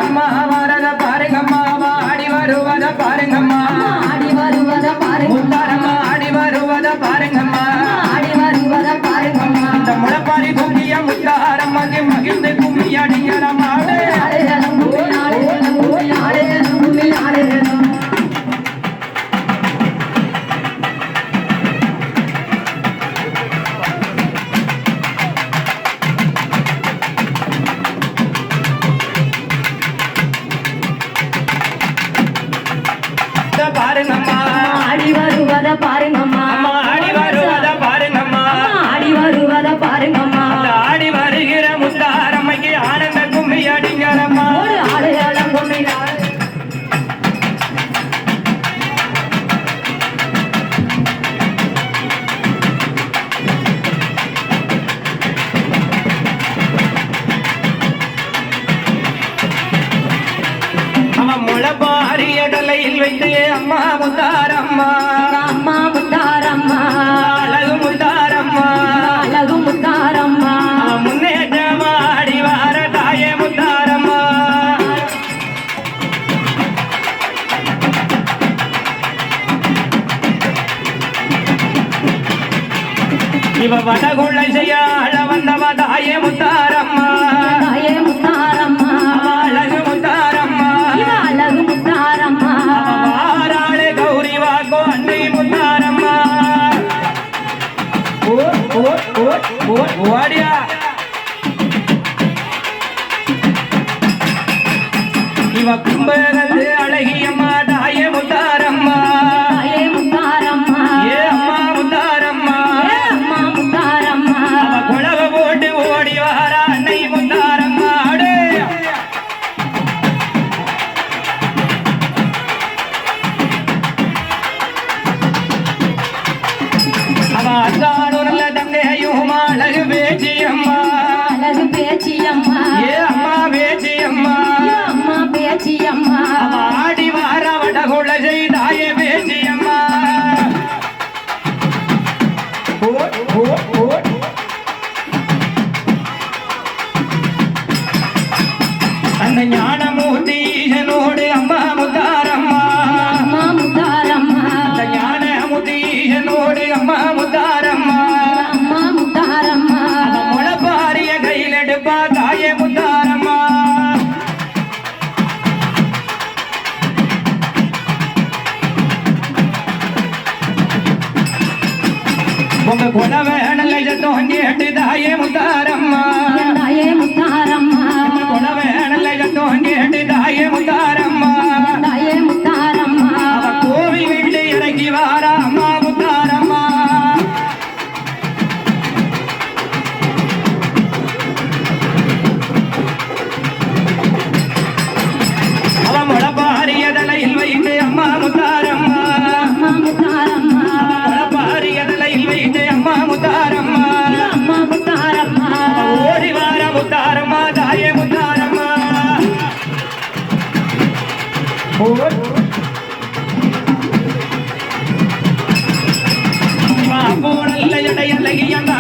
அம்மா வரத பாருங்கம்மா ஆடி வருவத பாருங்கம்மா முத்தாரம்மா ஆடி வருவத பாருங்கம்மா இந்த முளைப்பாரி கும்பிய முத்தாரம்மாக்கு மகிழ்ந்து கும்பி அடிக்கிறம்மா பாருங்கம்மா ஆடி வருவத பாருங்கம்மா ஆடி வருவத பாருங்கம்மா ஆடி வருவத பாருங்கம்மா ஆடி வருகிற முத்தாரம்மைக்கு ஆனந்த கும்மி அடிங்களம்மா ஒரு ஆடையாளம் கும்மியா அவன் முளைப்பாரிய தலையில் வைத்து அம்மா முத்தாரம்மா அம்மா முத்தாரம்மா அழகு முத்தாரம்மா அழகு முத்தாரம்மா அவன் முன்னேற்றமா ஆடி வார தாயே முத்தாரம்மா இவ வடகுள்ள செய்ய அழ வந்தவ தாயே முத்தாரம்மா தாயே முத்தாரம்மா அழகு முத்தாரம்மா இவ அழகு முத்தாரம்மா வாராளே கௌரி வாக்கோ அன்னை முத்தாரம்மா ஓடியா இவ கும்பகந்து அழகியம்மா தாயே முத்தாரம்மா தாயே முத்தாரம்மா ஏ அம்மா முத்தாரம்மா ஏ அம்மா முத்தாரம்மா அவ குழவ போட்டு ஓடி வார அன்னை முத்தாரம்மா அடே அவ அத்தானு நல்ல தங்கையும் அழகு பேச்சியம்மா அழகு பேச்சியம்மா ஏ அம்மா பேச்சியம்மா ஏ அம்மா பேச்சியம்மா அவ ஆடி வார வடகுள்ள செய்தாயே பேச்சியம்மா அந்த ஞானமூர்த்தி ஈசனோடு அம்மா முத்தாரம்மா அம்மா முத்தாரம்மா அந்த ஞானமூர்த்தி ஈசனோடு அம்மா முத்தாரம்மா அம்மா முத்தாரம்மா அவன் முளைப்பாரிய கையில் எடுப்பா தாயே முத்தாரம்மா உங்க குலவை நல்ல தோங்கிட்டு தாயே முத்தாரம்மா தாயே முத்தாரம்மா குலவை நல்ல தோங்கிட்டு தாயே முத்தாரம்மா தாயே முத்தாரம்மா அவ கோவில் வீட்டு இறங்கி வாரா அம்மா முத்தாரம்மா அவ முளைப்பாரிய தலையில் வைத்து அம்மா முத்தாரம்மா அம்மா முத்தாரம்மா முளைப்பாரிய தலையில் வைத்து அம்மா முத்தாரம்மா அம்மா முத்தாரம்மா ஓடி வார முத்தாரம்மா தாயே முத்தாரம்மா போடல்ல எடையழகி அந்த